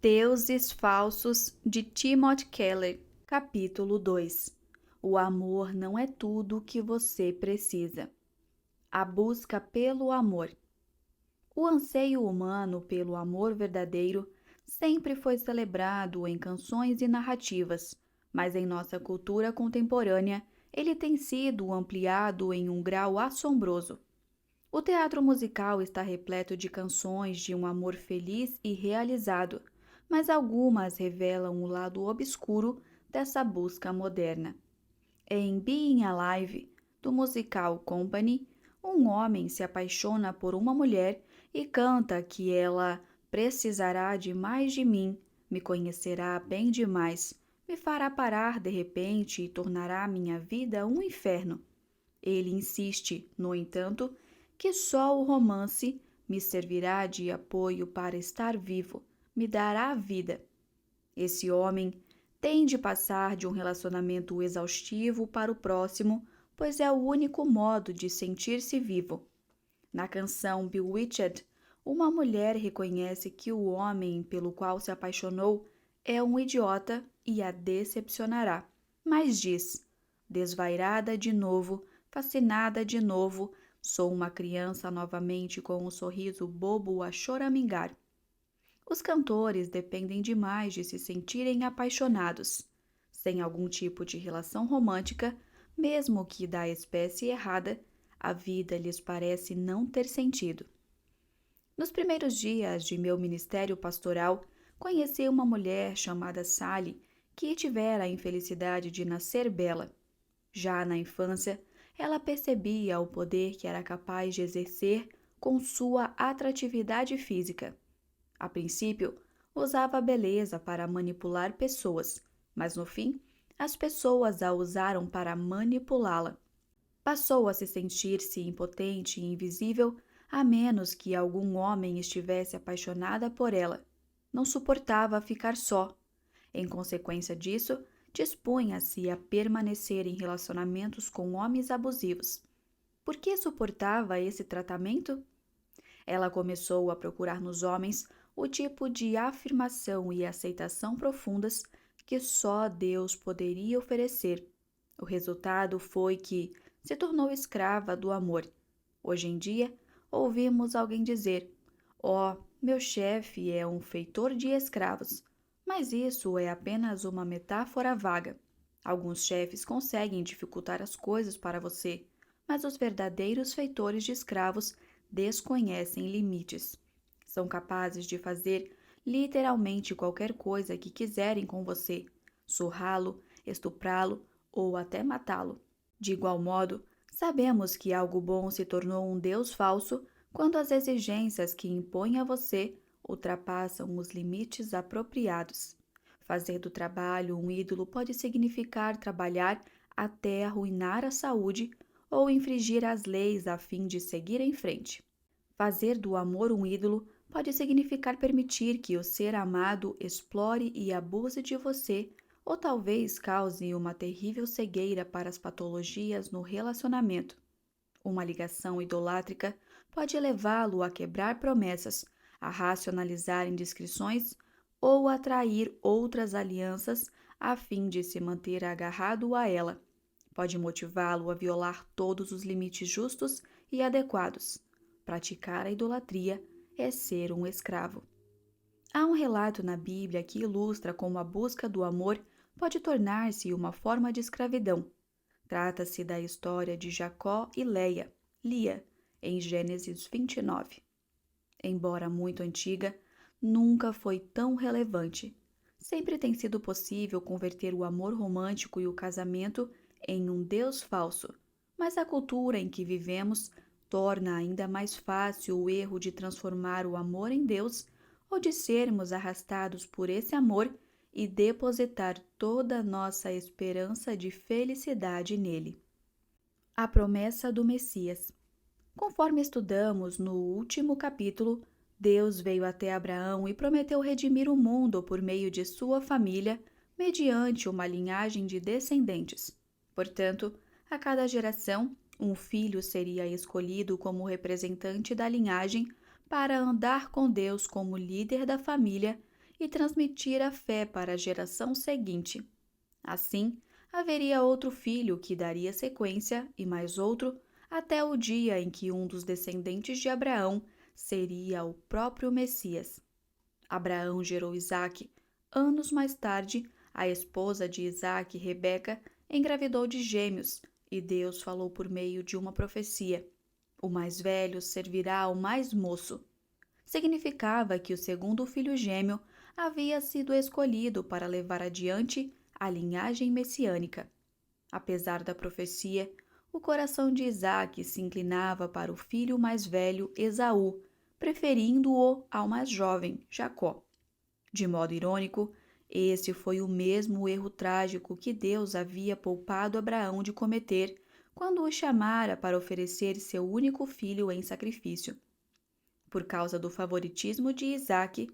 Deuses Falsos, de Timothy Keller, capítulo 2. O amor não é tudo o que você precisa. A busca pelo amor. O anseio humano pelo amor verdadeiro sempre foi celebrado em canções e narrativas, mas em nossa cultura contemporânea ele tem sido ampliado em um grau assombroso. O teatro musical está repleto de canções de um amor feliz e realizado, mas algumas revelam o lado obscuro dessa busca moderna. Em Being Alive, do musical Company, um homem se apaixona por uma mulher e canta que ela precisará de mais de mim, me conhecerá bem demais, me fará parar de repente e tornará minha vida um inferno. Ele insiste, no entanto, que só o romance me servirá de apoio para estar vivo, me dará a vida. Esse homem tem de passar de um relacionamento exaustivo para o próximo, pois é o único modo de sentir-se vivo. Na canção Bewitched, uma mulher reconhece que o homem pelo qual se apaixonou é um idiota e a decepcionará, mas diz: desvairada de novo, fascinada de novo, sou uma criança novamente com um sorriso bobo a choramingar. Os cantores dependem demais de se sentirem apaixonados. Sem algum tipo de relação romântica, mesmo que da espécie errada, a vida lhes parece não ter sentido. Nos primeiros dias de meu ministério pastoral, conheci uma mulher chamada Sally, que tivera a infelicidade de nascer bela. Já na infância, ela percebia o poder que era capaz de exercer com sua atratividade física. A princípio, usava a beleza para manipular pessoas, mas no fim, as pessoas a usaram para manipulá-la. Passou a se sentir-se impotente e invisível, a menos que algum homem estivesse apaixonada por ela. Não suportava ficar só. Em consequência disso, dispunha-se a permanecer em relacionamentos com homens abusivos. Por que suportava esse tratamento? Ela começou a procurar nos homens o tipo de afirmação e aceitação profundas que só Deus poderia oferecer. O resultado foi que se tornou escrava do amor. Hoje em dia, ouvimos alguém dizer: "Oh, meu chefe é um feitor de escravos." Mas isso é apenas uma metáfora vaga. Alguns chefes conseguem dificultar as coisas para você, mas os verdadeiros feitores de escravos desconhecem limites. São capazes de fazer literalmente qualquer coisa que quiserem com você, surrá-lo, estuprá-lo ou até matá-lo. De igual modo, sabemos que algo bom se tornou um Deus falso quando as exigências que impõe a você ultrapassam os limites apropriados. Fazer do trabalho um ídolo pode significar trabalhar até arruinar a saúde ou infringir as leis a fim de seguir em frente. Fazer do amor um ídolo pode significar permitir que o ser amado explore e abuse de você, ou talvez cause uma terrível cegueira para as patologias no relacionamento. Uma ligação idolátrica pode levá-lo a quebrar promessas, a racionalizar indiscrições ou a trair outras alianças a fim de se manter agarrado a ela. Pode motivá-lo a violar todos os limites justos e adequados. Praticar a idolatria é ser um escravo. Há um relato na Bíblia que ilustra como a busca do amor pode tornar-se uma forma de escravidão. Trata-se da história de Jacó e Lia, em Gênesis 29. Embora muito antiga, nunca foi tão relevante. Sempre tem sido possível converter o amor romântico e o casamento em um Deus falso, mas a cultura em que vivemos torna ainda mais fácil o erro de transformar o amor em Deus ou de sermos arrastados por esse amor e depositar toda a nossa esperança de felicidade nele. A promessa do Messias. Conforme estudamos no último capítulo, Deus veio até Abraão e prometeu redimir o mundo por meio de sua família, mediante uma linhagem de descendentes. Portanto, a cada geração, um filho seria escolhido como representante da linhagem para andar com Deus como líder da família e transmitir a fé para a geração seguinte. Assim, haveria outro filho que daria sequência e mais outro, até o dia em que um dos descendentes de Abraão seria o próprio Messias. Abraão gerou Isaque. Anos mais tarde, a esposa de Isaque, Rebeca, engravidou de gêmeos, e Deus falou por meio de uma profecia: o mais velho servirá ao mais moço. Significava que o segundo filho gêmeo havia sido escolhido para levar adiante a linhagem messiânica. Apesar da profecia, o coração de Isaque se inclinava para o filho mais velho, Esaú, preferindo-o ao mais jovem, Jacó. De modo irônico, esse foi o mesmo erro trágico que Deus havia poupado Abraão de cometer quando o chamara para oferecer seu único filho em sacrifício. Por causa do favoritismo de Isaque,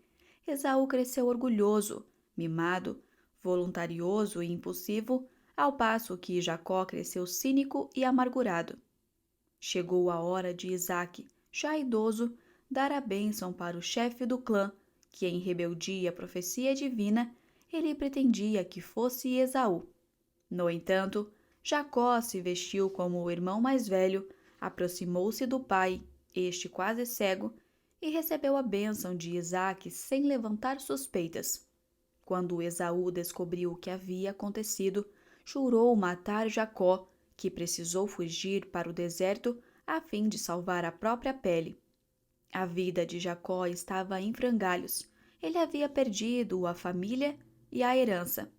Esaú cresceu orgulhoso, mimado, voluntarioso e impulsivo, ao passo que Jacó cresceu cínico e amargurado. Chegou a hora de Isaque, já idoso, dar a bênção para o chefe do clã, que em rebeldia à profecia divina, ele pretendia que fosse Esaú. No entanto, Jacó se vestiu como o irmão mais velho, aproximou-se do pai, este quase cego, e recebeu a bênção de Isaque sem levantar suspeitas. Quando Esaú descobriu o que havia acontecido, jurou matar Jacó, que precisou fugir para o deserto a fim de salvar a própria pele. A vida de Jacó estava em frangalhos. Ele havia perdido a família e a herança.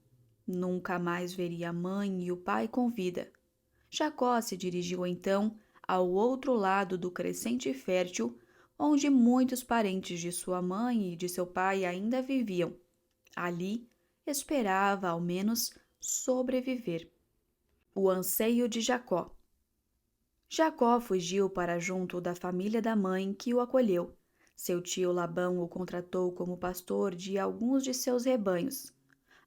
Nunca mais veria a mãe e o pai com vida. Jacó se dirigiu então ao outro lado do crescente fértil, onde muitos parentes de sua mãe e de seu pai ainda viviam. Ali, esperava, ao menos, sobreviver. O anseio de Jacó. Jacó fugiu para junto da família da mãe que o acolheu. Seu tio Labão o contratou como pastor de alguns de seus rebanhos.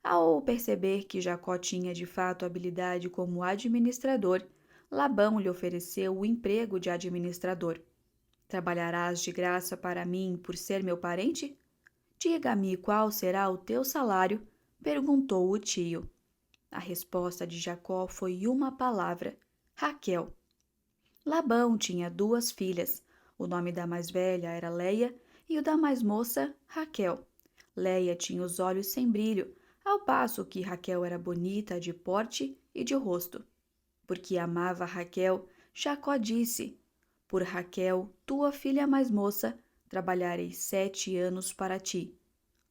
Ao perceber que Jacó tinha de fato habilidade como administrador, Labão lhe ofereceu o emprego de administrador. Trabalharás de graça para mim por ser meu parente? Diga-me qual será o teu salário, perguntou o tio. A resposta de Jacó foi uma palavra: Raquel. Labão tinha 2 filhas. O nome da mais velha era Leia e o da mais moça, Raquel. Leia tinha os olhos sem brilho, ao passo que Raquel era bonita de porte e de rosto. Porque amava Raquel, Jacó disse: por Raquel, tua filha mais moça, trabalharei 7 anos para ti.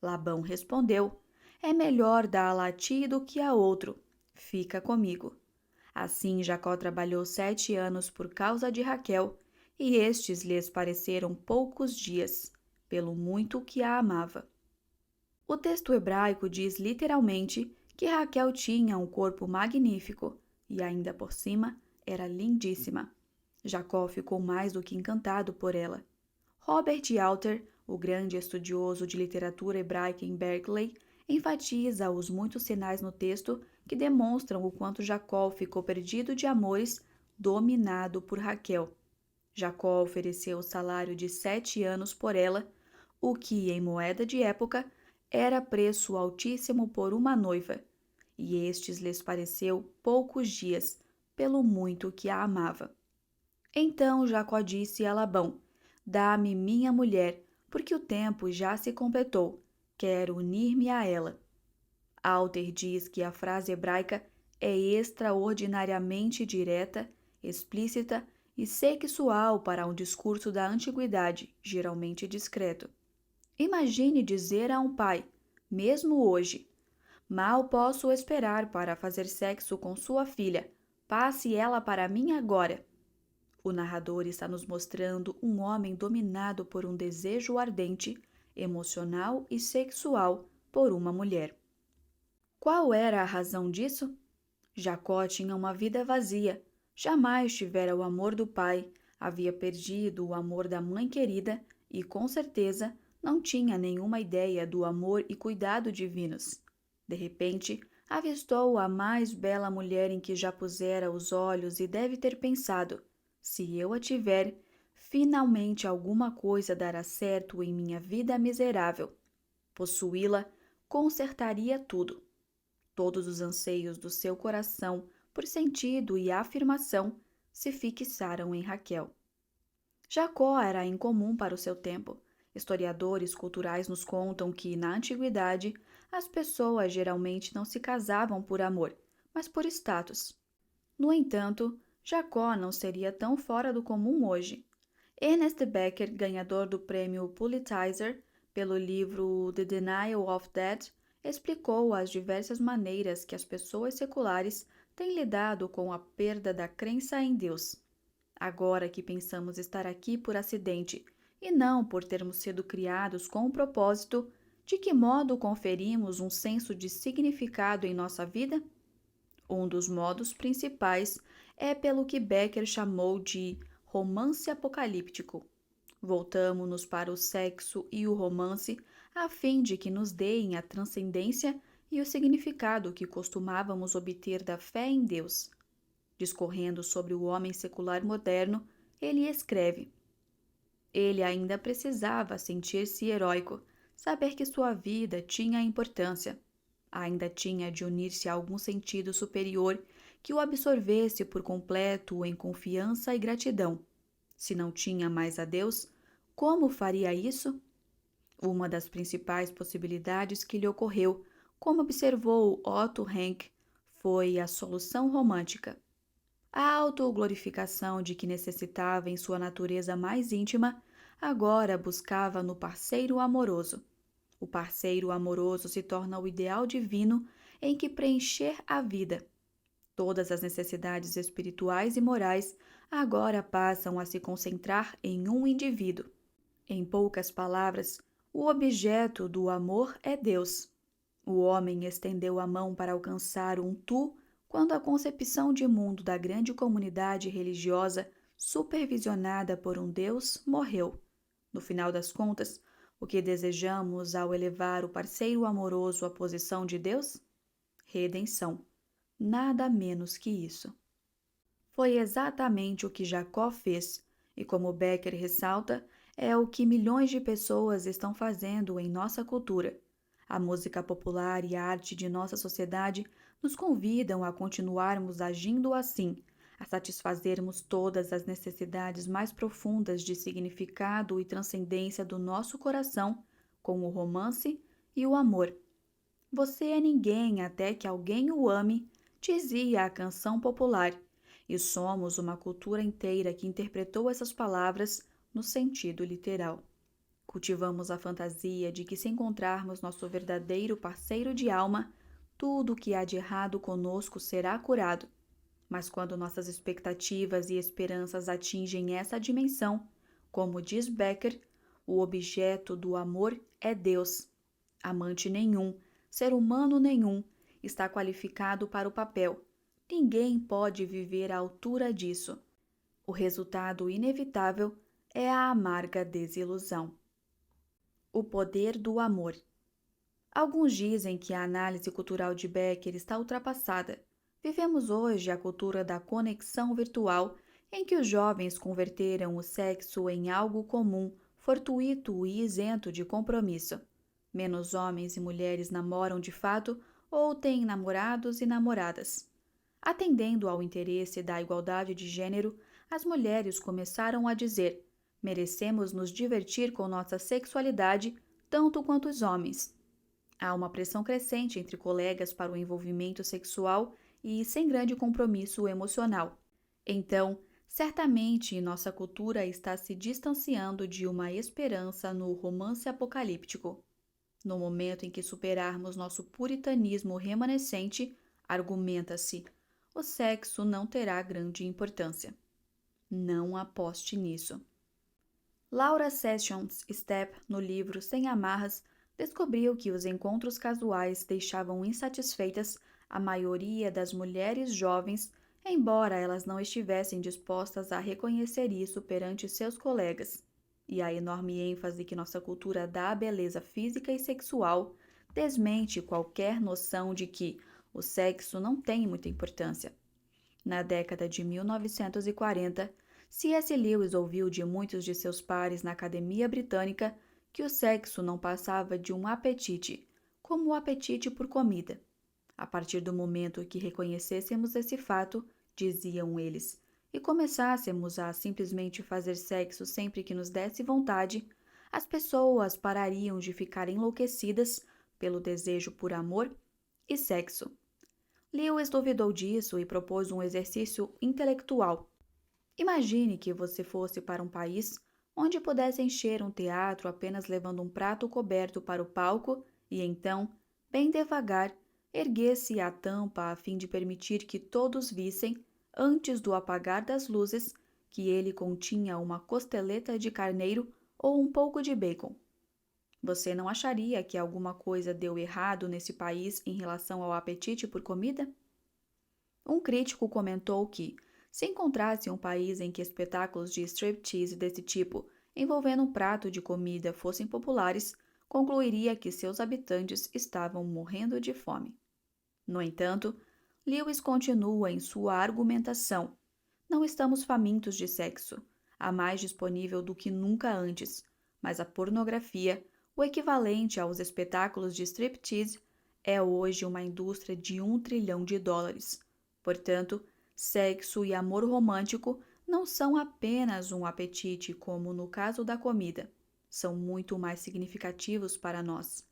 Labão respondeu: é melhor dá-la a ti do que a outro. Fica comigo. Assim Jacó trabalhou 7 anos por causa de Raquel, e estes lhes pareceram poucos dias, pelo muito que a amava. O texto hebraico diz literalmente que Raquel tinha um corpo magnífico e ainda por cima era lindíssima. Jacó ficou mais do que encantado por ela. Robert Alter, o grande estudioso de literatura hebraica em Berkeley, enfatiza os muitos sinais no texto que demonstram o quanto Jacó ficou perdido de amores, dominado por Raquel. Jacó ofereceu o salário de 7 anos por ela, o que, em moeda de época, era preço altíssimo por uma noiva, e estes lhes pareceu poucos dias, pelo muito que a amava. Então Jacó disse a Labão: dá-me minha mulher, porque o tempo já se completou. Quero unir-me a ela. Alter diz que a frase hebraica é extraordinariamente direta, explícita e sexual para um discurso da antiguidade, geralmente discreto. Imagine dizer a um pai, mesmo hoje: mal posso esperar para fazer sexo com sua filha. Passe ela para mim agora. O narrador está nos mostrando um homem dominado por um desejo ardente, emocional e sexual por uma mulher. Qual era a razão disso? Jacó tinha uma vida vazia, jamais tivera o amor do pai, havia perdido o amor da mãe querida e, com certeza, não tinha nenhuma ideia do amor e cuidado divinos. De repente, avistou a mais bela mulher em que já pusera os olhos e deve ter pensado: se eu a tiver, finalmente alguma coisa dará certo em minha vida miserável. possuí-la, consertaria tudo. Todos os anseios do seu coração por sentido e afirmação se fixaram em Raquel. Jacó era incomum para o seu tempo. Historiadores culturais nos contam que, na antiguidade, as pessoas geralmente não se casavam por amor, mas por status. No entanto, Jacó não seria tão fora do comum hoje. Ernest Becker, ganhador do prêmio Pulitzer pelo livro The Denial of Death, explicou as diversas maneiras que as pessoas seculares têm lidado com a perda da crença em Deus. Agora que pensamos estar aqui por acidente e não por termos sido criados com um propósito, de que modo conferimos um senso de significado em nossa vida? Um dos modos principais é pelo que Becker chamou de romance apocalíptico. Voltamo-nos para o sexo e o romance a fim de que nos deem a transcendência e o significado que costumávamos obter da fé em Deus. Discorrendo sobre o homem secular moderno, ele escreve: ele ainda precisava sentir-se heróico, saber que sua vida tinha importância. Ainda tinha de unir-se a algum sentido superior que o absorvesse por completo em confiança e gratidão. Se não tinha mais a Deus, como faria isso? Uma das principais possibilidades que lhe ocorreu, como observou Otto Rank, foi a solução romântica. A autoglorificação de que necessitava em sua natureza mais íntima, agora buscava no parceiro amoroso. O parceiro amoroso se torna o ideal divino em que preencher a vida. Todas as necessidades espirituais e morais agora passam a se concentrar em um indivíduo. Em poucas palavras, o objeto do amor é Deus. O homem estendeu a mão para alcançar um tu quando a concepção de mundo da grande comunidade religiosa, supervisionada por um Deus, morreu. No final das contas, o que desejamos ao elevar o parceiro amoroso à posição de Deus? Redenção. Nada menos que isso. Foi exatamente o que Jacó fez, e como Becker ressalta, é o que milhões de pessoas estão fazendo em nossa cultura. A música popular e a arte de nossa sociedade nos convidam a continuarmos agindo assim, a satisfazermos todas as necessidades mais profundas de significado e transcendência do nosso coração com o romance e o amor. Você é ninguém até que alguém o ame, dizia a canção popular, e somos uma cultura inteira que interpretou essas palavras no sentido literal. Cultivamos a fantasia de que, se encontrarmos nosso verdadeiro parceiro de alma, tudo o que há de errado conosco será curado. Mas quando nossas expectativas e esperanças atingem essa dimensão, como diz Becker, o objeto do amor é Deus. Amante nenhum, ser humano nenhum, está qualificado para o papel. Ninguém pode viver à altura disso. O resultado inevitável é a amarga desilusão. O poder do amor. Alguns dizem que a análise cultural de Becker está ultrapassada. Vivemos hoje a cultura da conexão virtual, em que os jovens converteram o sexo em algo comum, fortuito e isento de compromisso. Menos homens e mulheres namoram de fato ou têm namorados e namoradas. Atendendo ao interesse da igualdade de gênero, as mulheres começaram a dizer: merecemos nos divertir com nossa sexualidade tanto quanto os homens. Há uma pressão crescente entre colegas para o envolvimento sexual e sem grande compromisso emocional. Então, certamente nossa cultura está se distanciando de uma esperança no romance apocalíptico. No momento em que superarmos nosso puritanismo remanescente, argumenta-se, o sexo não terá grande importância. Não aposte nisso. Laura Sessions Stepp, no livro Sem Amarras, descobriu que os encontros casuais deixavam insatisfeitas a maioria das mulheres jovens, embora elas não estivessem dispostas a reconhecer isso perante seus colegas. E a enorme ênfase que nossa cultura dá à beleza física e sexual desmente qualquer noção de que o sexo não tem muita importância. Na década de 1940, C.S. Lewis ouviu de muitos de seus pares na Academia Britânica que o sexo não passava de um apetite, como o apetite por comida. A partir do momento que reconhecêssemos esse fato, diziam eles, e começássemos a simplesmente fazer sexo sempre que nos desse vontade, as pessoas parariam de ficar enlouquecidas pelo desejo por amor e sexo. Lewis duvidou disso e propôs um exercício intelectual. Imagine que você fosse para um país onde pudesse encher um teatro apenas levando um prato coberto para o palco e então, bem devagar, erguesse a tampa a fim de permitir que todos vissem, antes do apagar das luzes, que ele continha uma costeleta de carneiro ou um pouco de bacon. Você não acharia que alguma coisa deu errado nesse país em relação ao apetite por comida? Um crítico comentou que, se encontrasse um país em que espetáculos de striptease desse tipo, envolvendo um prato de comida, fossem populares, concluiria que seus habitantes estavam morrendo de fome. No entanto, Lewis continua em sua argumentação. Não estamos famintos de sexo. Há mais disponível do que nunca antes, mas a pornografia, o equivalente aos espetáculos de striptease, é hoje uma indústria de US$ 1 trilhão. Portanto, sexo e amor romântico não são apenas um apetite, como no caso da comida. São muito mais significativos para nós.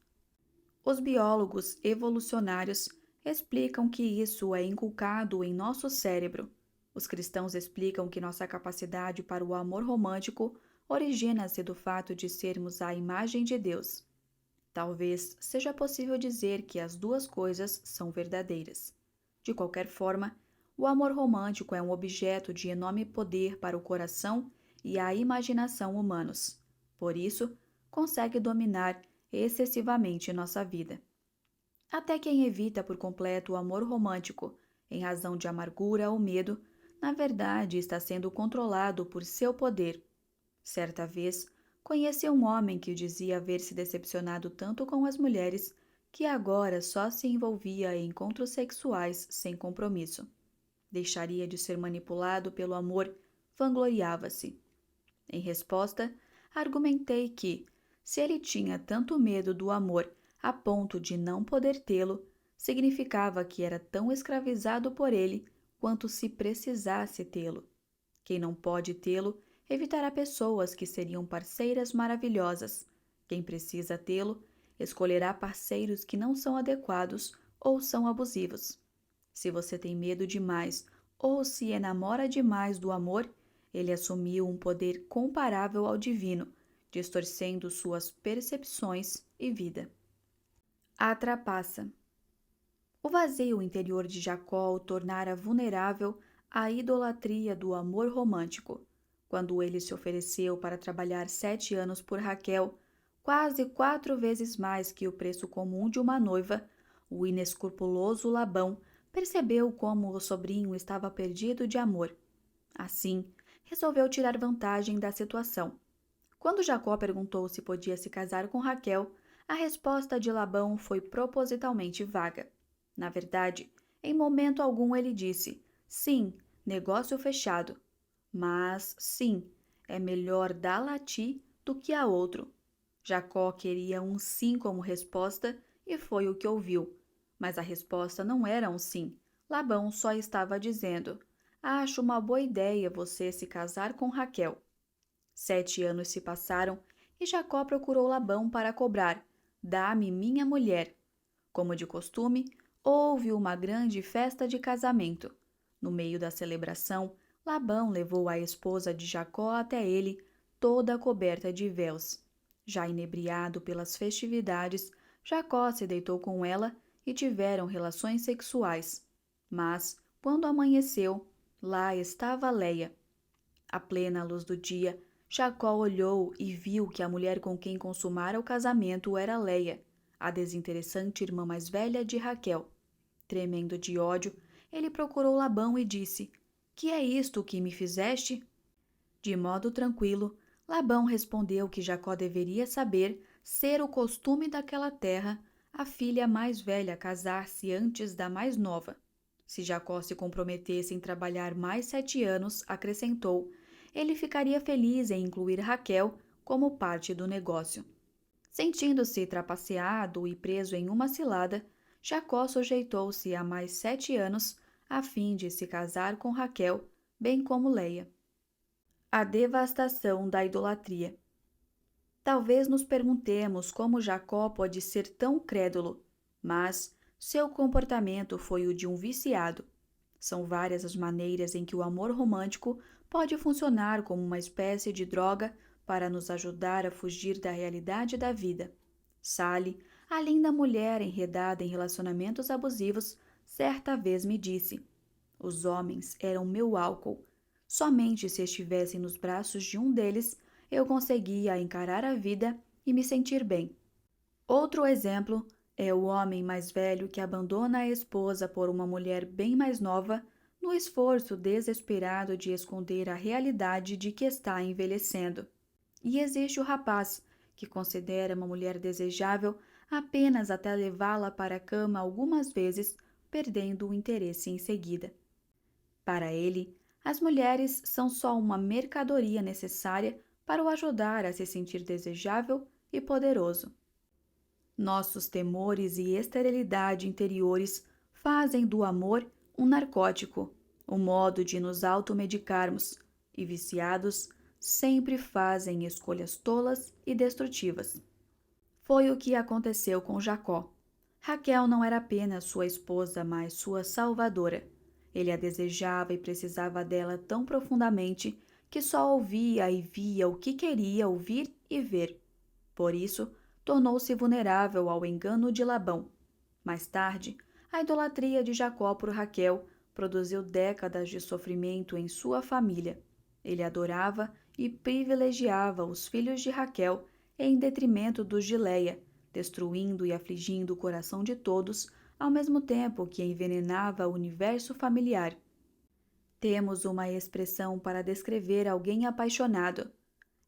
Os biólogos evolucionários explicam que isso é inculcado em nosso cérebro. Os cristãos explicam que nossa capacidade para o amor romântico origina-se do fato de sermos a imagem de Deus. Talvez seja possível dizer que as duas coisas são verdadeiras. De qualquer forma, o amor romântico é um objeto de enorme poder para o coração e a imaginação humanos. Por isso, consegue dominar excessivamente nossa vida. Até quem evita por completo o amor romântico, em razão de amargura ou medo, na verdade está sendo controlado por seu poder. Certa vez, conheci um homem que dizia haver se decepcionado tanto com as mulheres que agora só se envolvia em encontros sexuais sem compromisso. Deixaria de ser manipulado pelo amor, vangloriava-se. Em resposta, argumentei que, se ele tinha tanto medo do amor a ponto de não poder tê-lo, significava que era tão escravizado por ele quanto se precisasse tê-lo. Quem não pode tê-lo evitará pessoas que seriam parceiras maravilhosas. Quem precisa tê-lo escolherá parceiros que não são adequados ou são abusivos. Se você tem medo demais ou se enamora demais do amor, ele assumiu um poder comparável ao divino, distorcendo suas percepções e vida. A trapaça. O vazio interior de Jacó o tornara vulnerável à idolatria do amor romântico. Quando ele se ofereceu para trabalhar 7 anos por Raquel, quase 4 vezes mais que o preço comum de uma noiva, o inescrupuloso Labão percebeu como o sobrinho estava perdido de amor. Assim, resolveu tirar vantagem da situação. Quando Jacó perguntou se podia se casar com Raquel, a resposta de Labão foi propositalmente vaga. Na verdade, em momento algum ele disse: sim, negócio fechado. Mas, sim, é melhor dá-la a ti do que a outro. Jacó queria um sim como resposta e foi o que ouviu. Mas a resposta não era um sim. Labão só estava dizendo: acho uma boa ideia você se casar com Raquel. 7 anos se passaram e Jacó procurou Labão para cobrar: dá-me minha mulher. Como de costume, houve uma grande festa de casamento. No meio da celebração, Labão levou a esposa de Jacó até ele, toda coberta de véus. Já inebriado pelas festividades, Jacó se deitou com ela e tiveram relações sexuais. Mas, quando amanheceu, lá estava Léia. À plena luz do dia, Jacó olhou e viu que a mulher com quem consumara o casamento era Léia, a desinteressante irmã mais velha de Raquel. Tremendo de ódio, ele procurou Labão e disse: que é isto que me fizeste? De modo tranquilo, Labão respondeu que Jacó deveria saber ser o costume daquela terra a filha mais velha casar-se antes da mais nova. Se Jacó se comprometesse em trabalhar mais 7 anos, acrescentou, ele ficaria feliz em incluir Raquel como parte do negócio. Sentindo-se trapaceado e preso em uma cilada, Jacó sujeitou-se a mais 7 anos, a fim de se casar com Raquel, bem como Leia. A devastação da idolatria. Talvez nos perguntemos como Jacó pode ser tão crédulo, mas seu comportamento foi o de um viciado. São várias as maneiras em que o amor romântico pode funcionar como uma espécie de droga para nos ajudar a fugir da realidade da vida. Sally, a linda mulher enredada em relacionamentos abusivos, certa vez me disse: os homens eram meu álcool. Somente se estivessem nos braços de um deles, eu conseguia encarar a vida e me sentir bem. Outro exemplo é o homem mais velho que abandona a esposa por uma mulher bem mais nova, no esforço desesperado de esconder a realidade de que está envelhecendo. E existe o rapaz, que considera uma mulher desejável apenas até levá-la para a cama algumas vezes, perdendo o interesse em seguida. Para ele, as mulheres são só uma mercadoria necessária para o ajudar a se sentir desejável e poderoso. Nossos temores e esterilidade interiores fazem do amor um narcótico, um modo de nos automedicarmos, e viciados sempre fazem escolhas tolas e destrutivas. Foi o que aconteceu com Jacó. Raquel não era apenas sua esposa, mas sua salvadora. Ele a desejava e precisava dela tão profundamente que só ouvia e via o que queria ouvir e ver. Por isso, tornou-se vulnerável ao engano de Labão. Mais tarde, a idolatria de Jacó por Raquel produziu décadas de sofrimento em sua família. Ele adorava e privilegiava os filhos de Raquel em detrimento dos de Leia, destruindo e afligindo o coração de todos, ao mesmo tempo que envenenava o universo familiar. Temos uma expressão para descrever alguém apaixonado.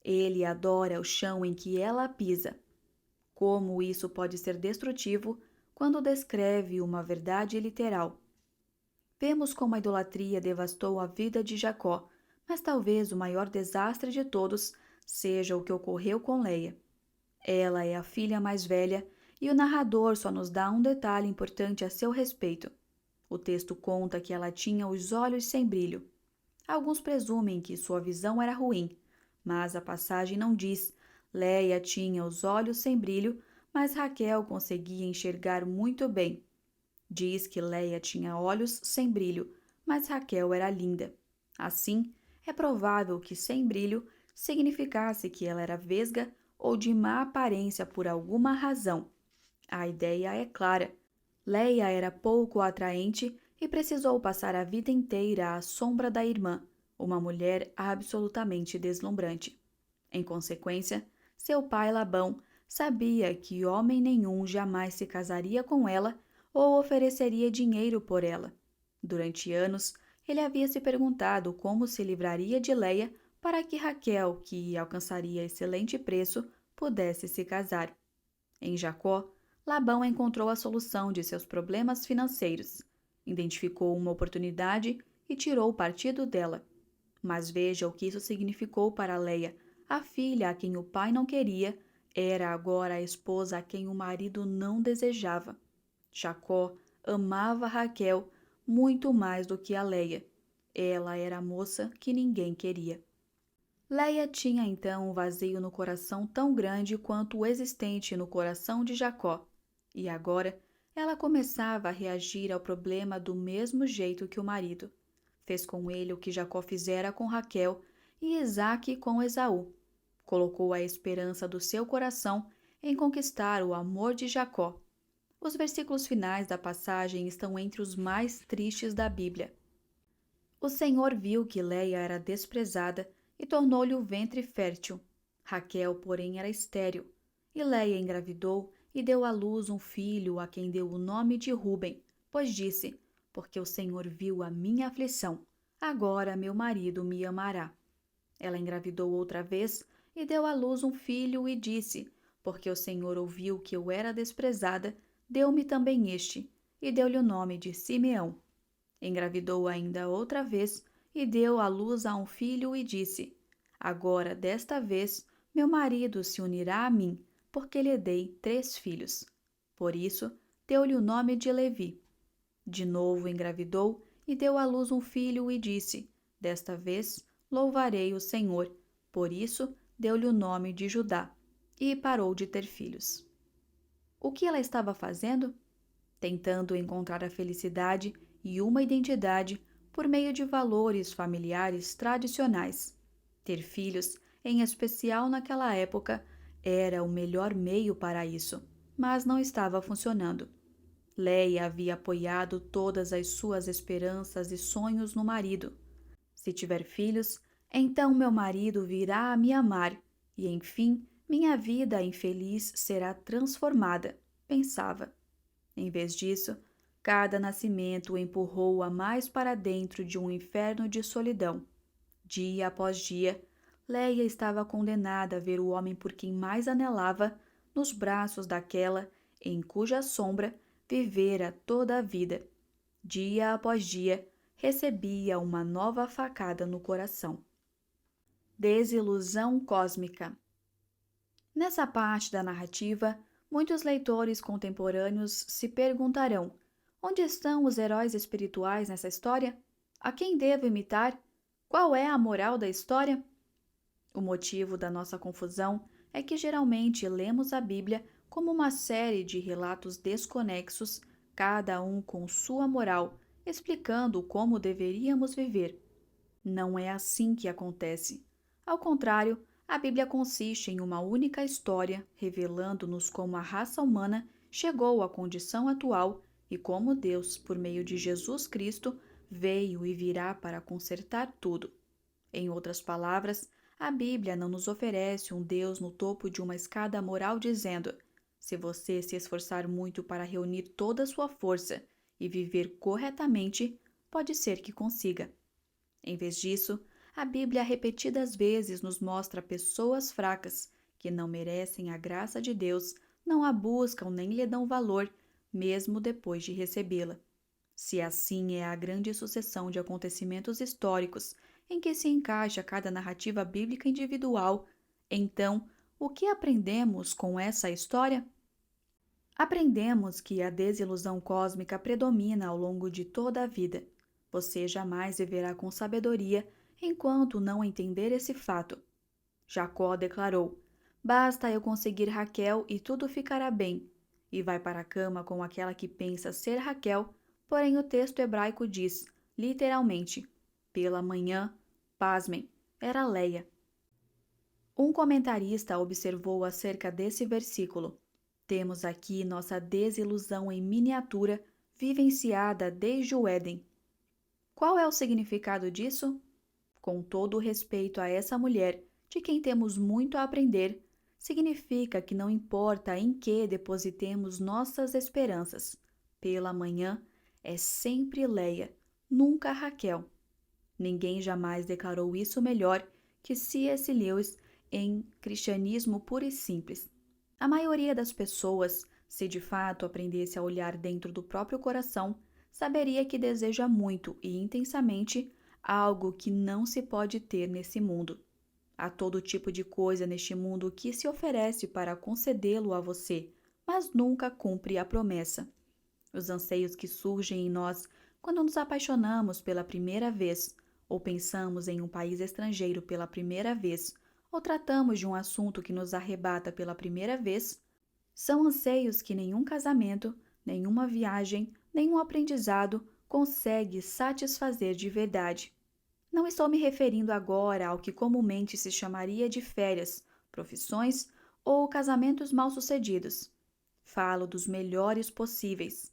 Ele adora o chão em que ela pisa. Como isso pode ser destrutivo quando descreve uma verdade literal. Vemos como a idolatria devastou a vida de Jacó, mas talvez o maior desastre de todos seja o que ocorreu com Leia. Ela é a filha mais velha e o narrador só nos dá um detalhe importante a seu respeito. O texto conta que ela tinha os olhos sem brilho. Alguns presumem que sua visão era ruim, mas a passagem não diz. Leia tinha os olhos sem brilho, mas Raquel conseguia enxergar muito bem. Diz que Leia tinha olhos sem brilho, mas Raquel era linda. Assim, é provável que sem brilho significasse que ela era vesga ou de má aparência por alguma razão. A ideia é clara. Leia era pouco atraente e precisou passar a vida inteira à sombra da irmã, uma mulher absolutamente deslumbrante. Em consequência, seu pai Labão sabia que homem nenhum jamais se casaria com ela ou ofereceria dinheiro por ela. Durante anos, ele havia se perguntado como se livraria de Leia para que Raquel, que alcançaria excelente preço, pudesse se casar. Em Jacó, Labão encontrou a solução de seus problemas financeiros, identificou uma oportunidade e tirou partido dela. Mas veja o que isso significou para Leia. A filha a quem o pai não queria era agora a esposa a quem o marido não desejava. Jacó amava Raquel muito mais do que a Leia. Ela era a moça que ninguém queria. Leia tinha então um vazio no coração tão grande quanto o existente no coração de Jacó. E agora ela começava a reagir ao problema do mesmo jeito que o marido. Fez com ele o que Jacó fizera com Raquel e Isaque com Esaú. Colocou a esperança do seu coração em conquistar o amor de Jacó. Os versículos finais da passagem estão entre os mais tristes da Bíblia. O Senhor viu que Leia era desprezada e tornou-lhe o ventre fértil. Raquel, porém, era estéril. E Leia engravidou e deu à luz um filho a quem deu o nome de Ruben, pois disse: porque o Senhor viu a minha aflição, agora meu marido me amará. Ela engravidou outra vez e deu à luz um filho e disse: porque o Senhor ouviu que eu era desprezada, deu-me também este, e deu-lhe o nome de Simeão. Engravidou ainda outra vez e deu à luz a um filho e disse: agora, desta vez, meu marido se unirá a mim, porque lhe dei 3 filhos. Por isso, deu-lhe o nome de Levi. De novo engravidou e deu à luz um filho e disse: Desta vez louvarei o Senhor. Por isso, deu-lhe o nome de Judá. E parou de ter filhos. O que ela estava fazendo? Tentando encontrar a felicidade e uma identidade por meio de valores familiares tradicionais. Ter filhos, em especial naquela época, era o melhor meio para isso, mas não estava funcionando. Leia havia apoiado todas as suas esperanças e sonhos no marido. Se tiver filhos, então meu marido virá a me amar e, enfim, minha vida infeliz será transformada, pensava. Em vez disso, cada nascimento o empurrou-a mais para dentro de um inferno de solidão. Dia após dia, Leia estava condenada a ver o homem por quem mais anelava nos braços daquela em cuja sombra vivera toda a vida. Dia após dia, recebia uma nova facada no coração. Desilusão cósmica. Nessa parte da narrativa, muitos leitores contemporâneos se perguntarão: onde estão os heróis espirituais nessa história? A quem devo imitar? Qual é a moral da história? O motivo da nossa confusão é que geralmente lemos a Bíblia como uma série de relatos desconexos, cada um com sua moral, explicando como deveríamos viver. Não é assim que acontece. Ao contrário, a Bíblia consiste em uma única história, revelando-nos como a raça humana chegou à condição atual e como Deus, por meio de Jesus Cristo, veio e virá para consertar tudo. Em outras palavras, a Bíblia não nos oferece um Deus no topo de uma escada moral dizendo: se você se esforçar muito para reunir toda a sua força e viver corretamente, pode ser que consiga. Em vez disso, a Bíblia repetidas vezes nos mostra pessoas fracas que não merecem a graça de Deus, não a buscam nem lhe dão valor, mesmo depois de recebê-la. Se assim é a grande sucessão de acontecimentos históricos em que se encaixa cada narrativa bíblica individual, então, o que aprendemos com essa história? Aprendemos que a desilusão cósmica predomina ao longo de toda a vida. Você jamais viverá com sabedoria enquanto não entender esse fato. Jacó declarou: Basta eu conseguir Raquel e tudo ficará bem. E vai para a cama com aquela que pensa ser Raquel, porém o texto hebraico diz, literalmente, pela manhã, pasmem, era Leia. Um comentarista observou acerca desse versículo: temos aqui nossa desilusão em miniatura, vivenciada desde o Éden. Qual é o significado disso? Com todo o respeito a essa mulher, de quem temos muito a aprender, significa que não importa em que depositemos nossas esperanças. Pela manhã, é sempre Leia, nunca Raquel. Ninguém jamais declarou isso melhor que C.S. Lewis em Cristianismo Puro e Simples. A maioria das pessoas, se de fato aprendesse a olhar dentro do próprio coração, saberia que deseja muito e intensamente algo que não se pode ter nesse mundo. Há todo tipo de coisa neste mundo que se oferece para concedê-lo a você, mas nunca cumpre a promessa. Os anseios que surgem em nós quando nos apaixonamos pela primeira vez, ou pensamos em um país estrangeiro pela primeira vez, ou tratamos de um assunto que nos arrebata pela primeira vez, são anseios que nenhum casamento, nenhuma viagem, nenhum aprendizado consegue satisfazer de verdade. Não estou me referindo agora ao que comumente se chamaria de férias, profissões ou casamentos mal-sucedidos. Falo dos melhores possíveis.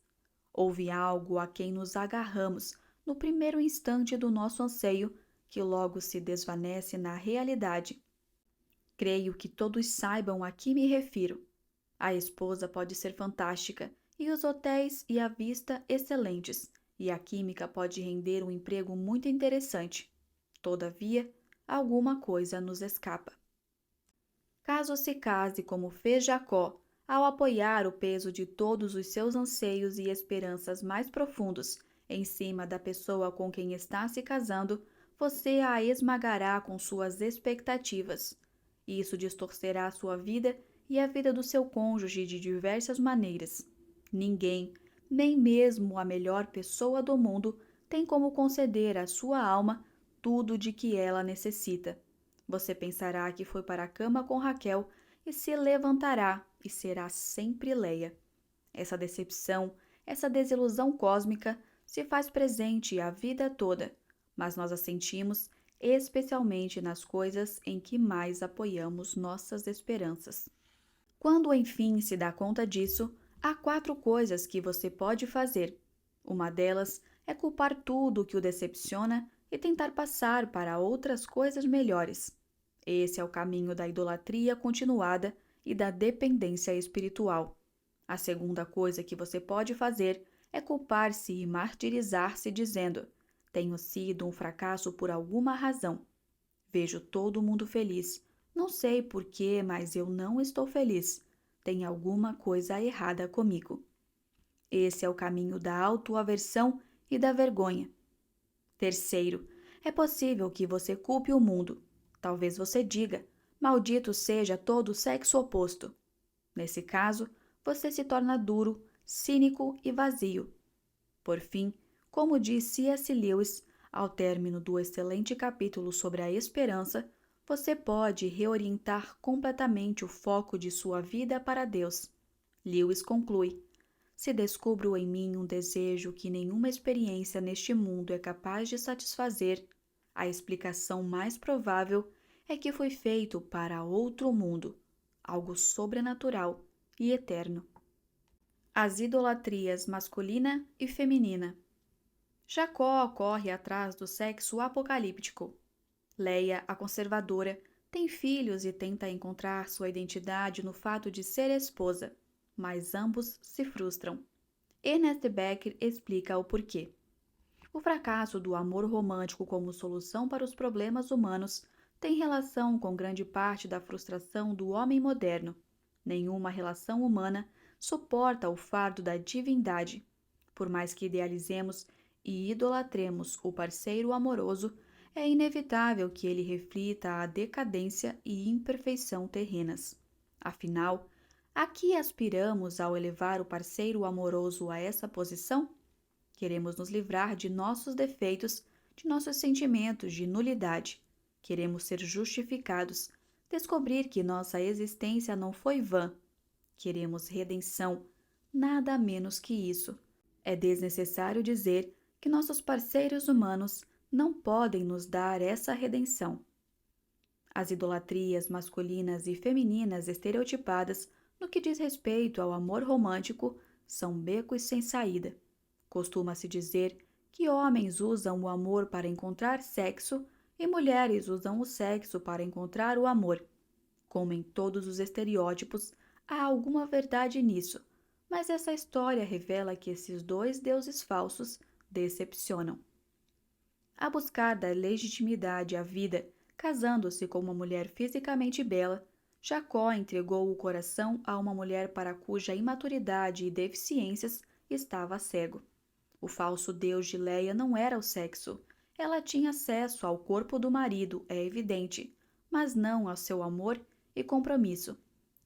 Houve algo a quem nos agarramos no primeiro instante do nosso anseio, que logo se desvanece na realidade. Creio que todos saibam a que me refiro. A esposa pode ser fantástica, e os hotéis e a vista excelentes, e a química pode render um emprego muito interessante. Todavia, alguma coisa nos escapa. Caso se case como fez Jacó, ao apoiar o peso de todos os seus anseios e esperanças mais profundos em cima da pessoa com quem está se casando, você a esmagará com suas expectativas. Isso distorcerá sua vida e a vida do seu cônjuge de diversas maneiras. Ninguém, nem mesmo a melhor pessoa do mundo, tem como conceder à sua alma tudo de que ela necessita. Você pensará que foi para a cama com Raquel e se levantará e será sempre Leia. Essa decepção, essa desilusão cósmica se faz presente a vida toda, mas nós a sentimos especialmente nas coisas em que mais apoiamos nossas esperanças. Quando enfim se dá conta disso, há 4 coisas que você pode fazer. Uma delas é culpar tudo o que o decepciona e tentar passar para outras coisas melhores. Esse é o caminho da idolatria continuada e da dependência espiritual. A segunda coisa que você pode fazer é culpar-se e martirizar-se dizendo: tenho sido um fracasso por alguma razão. Vejo todo mundo feliz. Não sei por quê, mas eu não estou feliz. Tem alguma coisa errada comigo. Esse é o caminho da autoaversão e da vergonha. Terceiro, é possível que você culpe o mundo. Talvez você diga: maldito seja todo o sexo oposto. Nesse caso, você se torna duro, cínico e vazio. Por fim, como diz C.S. Lewis, ao término do excelente capítulo sobre a esperança, você pode reorientar completamente o foco de sua vida para Deus. Lewis conclui: se descubro em mim um desejo que nenhuma experiência neste mundo é capaz de satisfazer, a explicação mais provável é que foi feito para outro mundo, algo sobrenatural e eterno. As idolatrias masculina e feminina. Jacó corre atrás do sexo apocalíptico. Leia, a conservadora, tem filhos e tenta encontrar sua identidade no fato de ser esposa, mas ambos se frustram. Ernest Becker explica o porquê. O fracasso do amor romântico como solução para os problemas humanos tem relação com grande parte da frustração do homem moderno. Nenhuma relação humana suporta o fardo da divindade. Por mais que idealizemos e idolatremos o parceiro amoroso, é inevitável que ele reflita a decadência e imperfeição terrenas. Afinal, a que aspiramos ao elevar o parceiro amoroso a essa posição? Queremos nos livrar de nossos defeitos, de nossos sentimentos de nulidade. Queremos ser justificados, descobrir que nossa existência não foi vã. Queremos redenção, nada menos que isso. É desnecessário dizer que nossos parceiros humanos não podem nos dar essa redenção. As idolatrias masculinas e femininas estereotipadas no que diz respeito ao amor romântico são becos sem saída. Costuma-se dizer que homens usam o amor para encontrar sexo e mulheres usam o sexo para encontrar o amor. Como em todos os estereótipos, há alguma verdade nisso, mas essa história revela que esses dois deuses falsos decepcionam. A buscar dar legitimidade à vida, casando-se com uma mulher fisicamente bela, Jacó entregou o coração a uma mulher para cuja imaturidade e deficiências estava cego. O falso deus de Leia não era o sexo. Ela tinha acesso ao corpo do marido, é evidente, mas não ao seu amor e compromisso.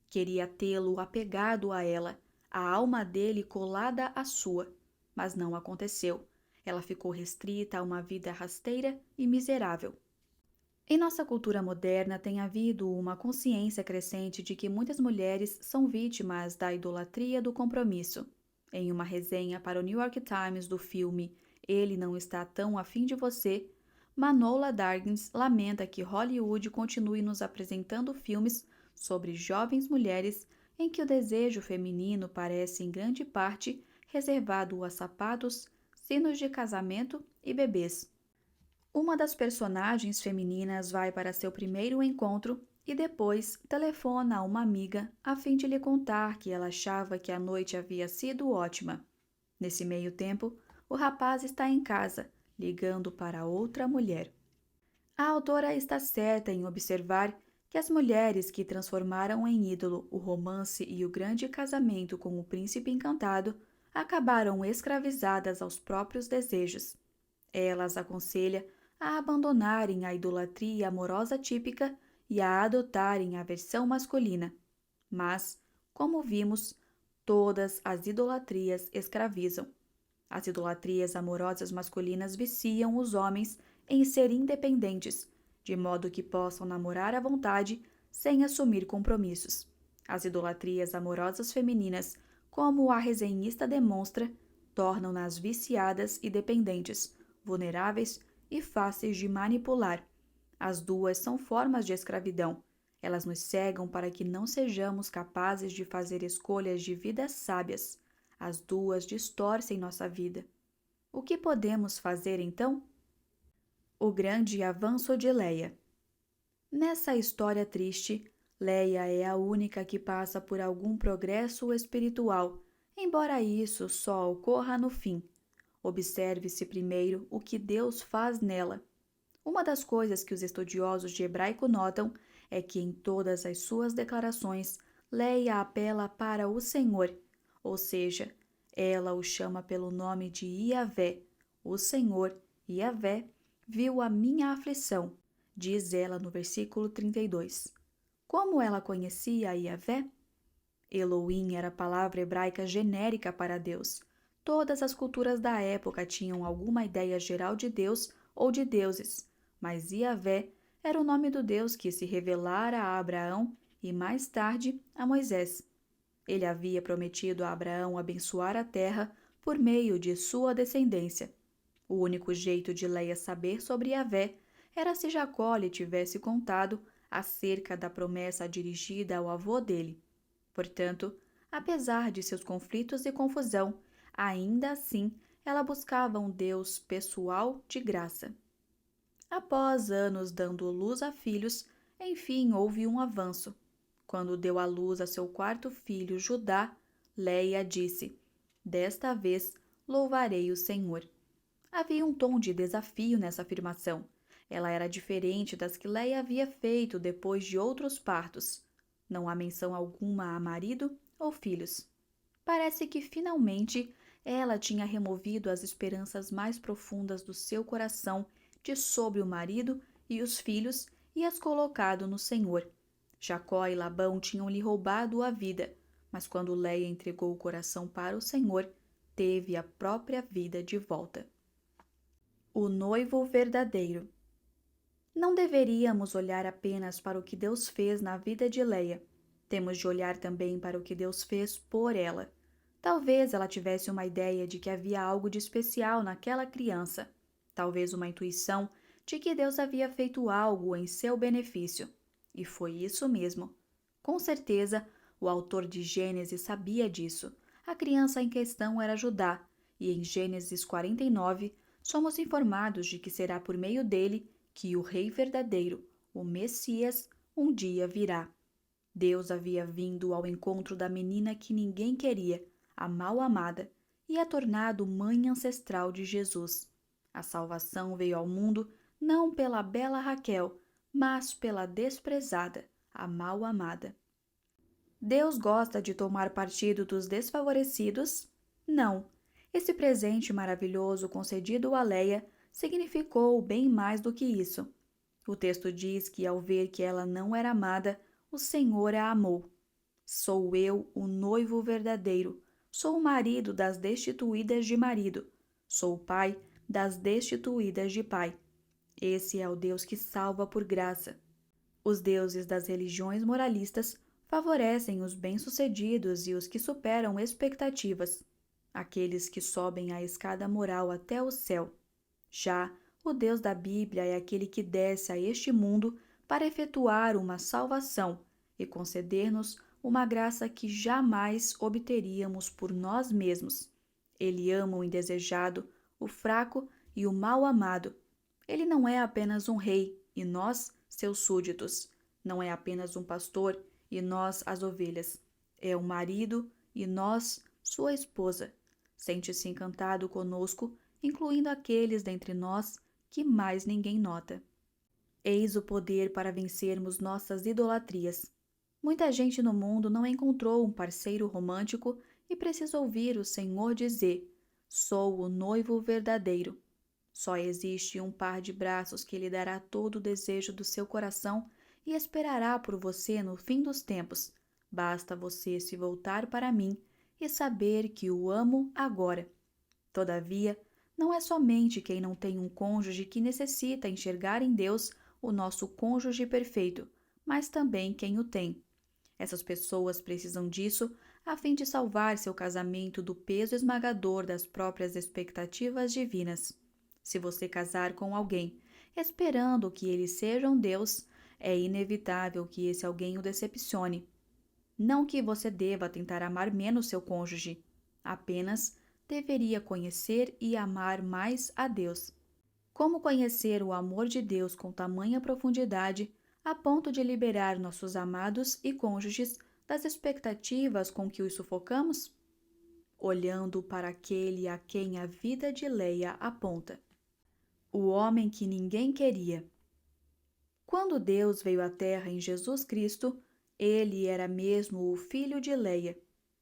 Queria tê-lo apegado a ela, a alma dele colada à sua, mas não aconteceu. Ela ficou restrita a uma vida rasteira e miserável. Em nossa cultura moderna tem havido uma consciência crescente de que muitas mulheres são vítimas da idolatria do compromisso. Em uma resenha para o New York Times do filme Ele Não Está Tão Afim de Você, Manohla Dargis lamenta que Hollywood continue nos apresentando filmes sobre jovens mulheres em que o desejo feminino parece em grande parte reservado a sapatos, sinos de casamento e bebês. Uma das personagens femininas vai para seu primeiro encontro e depois telefona a uma amiga a fim de lhe contar que ela achava que a noite havia sido ótima. Nesse meio tempo, o rapaz está em casa, ligando para outra mulher. A autora está certa em observar que as mulheres que transformaram em ídolo o romance e o grande casamento com o príncipe encantado acabaram escravizadas aos próprios desejos. Ela as aconselha a abandonarem a idolatria amorosa típica e a adotarem a versão masculina. Mas, como vimos, todas as idolatrias escravizam. As idolatrias amorosas masculinas viciam os homens em ser independentes, de modo que possam namorar à vontade sem assumir compromissos. As idolatrias amorosas femininas, como a resenhista demonstra, tornam-nas viciadas e dependentes, vulneráveis e fáceis de manipular. As duas são formas de escravidão. Elas nos cegam para que não sejamos capazes de fazer escolhas de vida sábias. As duas distorcem nossa vida. O que podemos fazer então? O grande avanço de Leia. Nessa história triste, Leia é a única que passa por algum progresso espiritual, embora isso só ocorra no fim. Observe-se primeiro o que Deus faz nela. Uma das coisas que os estudiosos de hebraico notam é que em todas as suas declarações, Leia apela para o Senhor, ou seja, ela o chama pelo nome de Iavé. O Senhor, Iavé, viu a minha aflição, diz ela no versículo 32. Como ela conhecia Iavé? Elohim era a palavra hebraica genérica para Deus. Todas as culturas da época tinham alguma ideia geral de Deus ou de deuses, mas Iavé era o nome do Deus que se revelara a Abraão e mais tarde a Moisés. Ele havia prometido a Abraão abençoar a terra por meio de sua descendência. O único jeito de Leia saber sobre Iavé era se Jacó lhe tivesse contado acerca da promessa dirigida ao avô dele. Portanto, apesar de seus conflitos e confusão, ainda assim ela buscava um Deus pessoal de graça. Após anos dando luz a filhos, enfim houve um avanço. Quando deu à luz a seu quarto filho, Judá, Leia disse: "Desta vez louvarei o Senhor." Havia um tom de desafio nessa afirmação. Ela era diferente das que Leia havia feito depois de outros partos. Não há menção alguma a marido ou filhos. Parece que finalmente ela tinha removido as esperanças mais profundas do seu coração de sobre o marido e os filhos e as colocado no Senhor. Jacó e Labão tinham-lhe roubado a vida, mas quando Leia entregou o coração para o Senhor, teve a própria vida de volta. O noivo verdadeiro. Não deveríamos olhar apenas para o que Deus fez na vida de Leia. Temos de olhar também para o que Deus fez por ela. Talvez ela tivesse uma ideia de que havia algo de especial naquela criança. Talvez uma intuição de que Deus havia feito algo em seu benefício. E foi isso mesmo. Com certeza, o autor de Gênesis sabia disso. A criança em questão era Judá, e em Gênesis 49, somos informados de que será por meio dele que o rei verdadeiro, o Messias, um dia virá. Deus havia vindo ao encontro da menina que ninguém queria, a mal-amada, e a tornado mãe ancestral de Jesus. A salvação veio ao mundo não pela bela Raquel, mas pela desprezada, a mal-amada. Deus gosta de tomar partido dos desfavorecidos? Não. Esse presente maravilhoso concedido a Leia significou bem mais do que isso. O texto diz que, ao ver que ela não era amada, o Senhor a amou. Sou eu, o noivo verdadeiro. Sou o marido das destituídas de marido. Sou o pai das destituídas de pai. Esse é o Deus que salva por graça. Os deuses das religiões moralistas favorecem os bem-sucedidos e os que superam expectativas, aqueles que sobem a escada moral até o céu. Já o Deus da Bíblia é aquele que desce a este mundo para efetuar uma salvação e conceder-nos uma graça que jamais obteríamos por nós mesmos. Ele ama o indesejado, o fraco e o mal-amado. Ele não é apenas um rei e nós, seus súditos. Não é apenas um pastor e nós, as ovelhas. É um marido e nós, sua esposa. Sente-se encantado conosco, incluindo aqueles dentre nós que mais ninguém nota. Eis o poder para vencermos nossas idolatrias. Muita gente no mundo não encontrou um parceiro romântico e precisa ouvir o Senhor dizer: "Sou o noivo verdadeiro." Só existe um par de braços que lhe dará todo o desejo do seu coração e esperará por você no fim dos tempos, Basta você se voltar para mim e saber que o amo agora. Todavia, não é somente quem não tem um cônjuge que necessita enxergar em Deus o nosso cônjuge perfeito, mas também quem o tem. Essas pessoas precisam disso a fim de salvar seu casamento do peso esmagador das próprias expectativas divinas. Se você casar com alguém esperando que ele seja um Deus, é inevitável que esse alguém o decepcione. Não que você deva tentar amar menos seu cônjuge, apenas deveria conhecer e amar mais a Deus. Como conhecer o amor de Deus com tamanha profundidade, a ponto de liberar nossos amados e cônjuges das expectativas com que os sufocamos? Olhando para aquele a quem a vida de Leia aponta. O homem que ninguém queria. Quando Deus veio à Terra em Jesus Cristo, ele era mesmo o filho de Leia.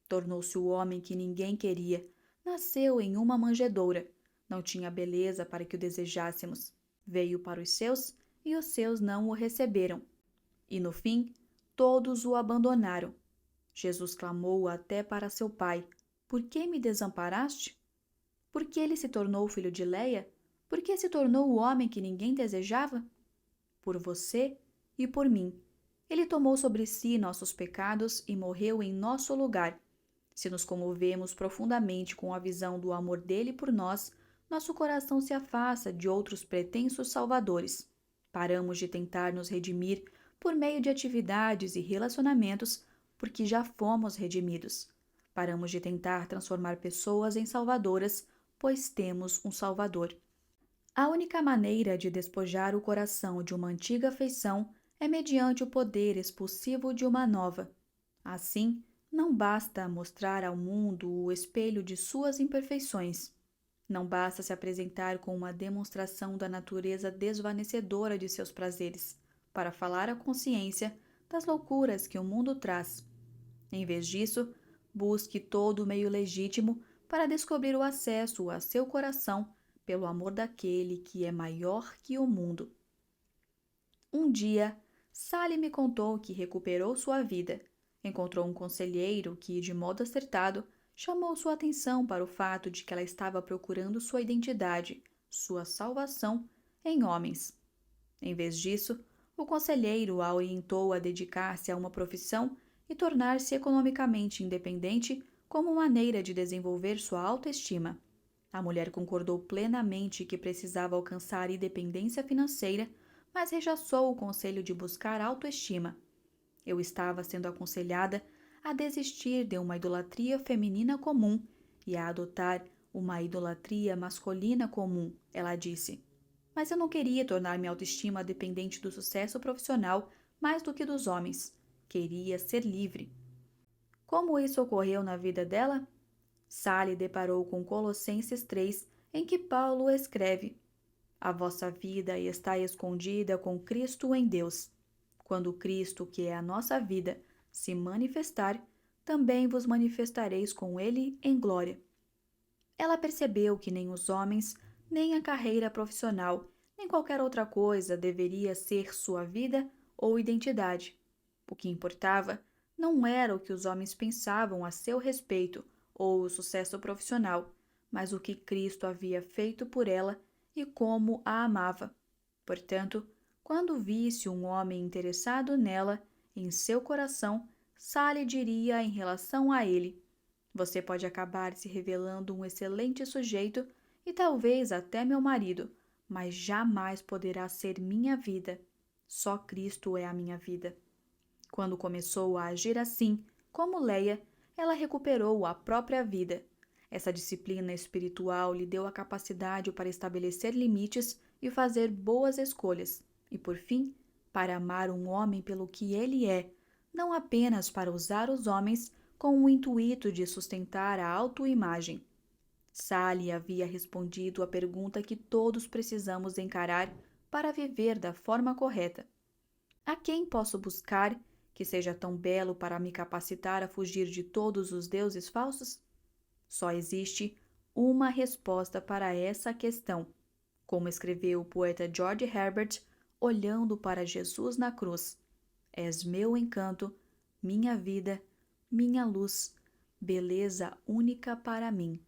Tornou-se o homem que ninguém queria. Nasceu em uma manjedoura. Não tinha beleza para que o desejássemos. Veio para os seus e os seus não o receberam. E no fim, todos o abandonaram. Jesus clamou até para seu pai: Por que me desamparaste? Por que ele se tornou filho de Leia? Por que se tornou o homem que ninguém desejava? Por você e por mim. Ele tomou sobre si nossos pecados e morreu em nosso lugar. Se nos comovemos profundamente com a visão do amor dele por nós, nosso coração se afasta de outros pretensos salvadores. Paramos de tentar nos redimir por meio de atividades e relacionamentos, porque já fomos redimidos. Paramos de tentar transformar pessoas em salvadoras, pois temos um Salvador. A única maneira de despojar o coração de uma antiga afeição é mediante o poder expulsivo de uma nova. Assim, não basta mostrar ao mundo o espelho de suas imperfeições. Não basta se apresentar com uma demonstração da natureza desvanecedora de seus prazeres, para falar à consciência das loucuras que o mundo traz. Em vez disso, busque todo o meio legítimo para descobrir o acesso a seu coração pelo amor daquele que é maior que o mundo. Um dia, Sally me contou que recuperou sua vida. Encontrou um conselheiro que, de modo acertado, chamou sua atenção para o fato de que ela estava procurando sua identidade, sua salvação, em homens. Em vez disso, o conselheiro a orientou a dedicar-se a uma profissão e tornar-se economicamente independente como maneira de desenvolver sua autoestima. A mulher concordou plenamente que precisava alcançar independência financeira, mas rechaçou o conselho de buscar autoestima. Eu estava sendo aconselhada a desistir de uma idolatria feminina comum e a adotar uma idolatria masculina comum, ela disse. Mas eu não queria tornar minha autoestima dependente do sucesso profissional mais do que dos homens. Queria ser livre. Como isso ocorreu na vida dela? Sally deparou com Colossenses 3, em que Paulo escreve: A vossa vida está escondida com Cristo em Deus. Quando Cristo, que é a nossa vida, se manifestar, também vos manifestareis com ele em glória. Ela percebeu que nem os homens, nem a carreira profissional, nem qualquer outra coisa deveria ser sua vida ou identidade. O que importava não era o que os homens pensavam a seu respeito ou o sucesso profissional, mas o que Cristo havia feito por ela e como a amava. Portanto, quando visse um homem interessado nela, em seu coração, Sally diria em relação a ele: Você pode acabar se revelando um excelente sujeito e talvez até meu marido, mas jamais poderá ser minha vida. Só Cristo é a minha vida. Quando começou a agir assim, como Leia, ela recuperou a própria vida. Essa disciplina espiritual lhe deu a capacidade para estabelecer limites e fazer boas escolhas, e por fim, para amar um homem pelo que ele é, não apenas para usar os homens com o intuito de sustentar a autoimagem. Sally havia respondido à pergunta que todos precisamos encarar para viver da forma correta. A quem posso buscar que seja tão belo para me capacitar a fugir de todos os deuses falsos? Só existe uma resposta para essa questão, como escreveu o poeta George Herbert, olhando para Jesus na cruz: És meu encanto, minha vida, minha luz, beleza única para mim.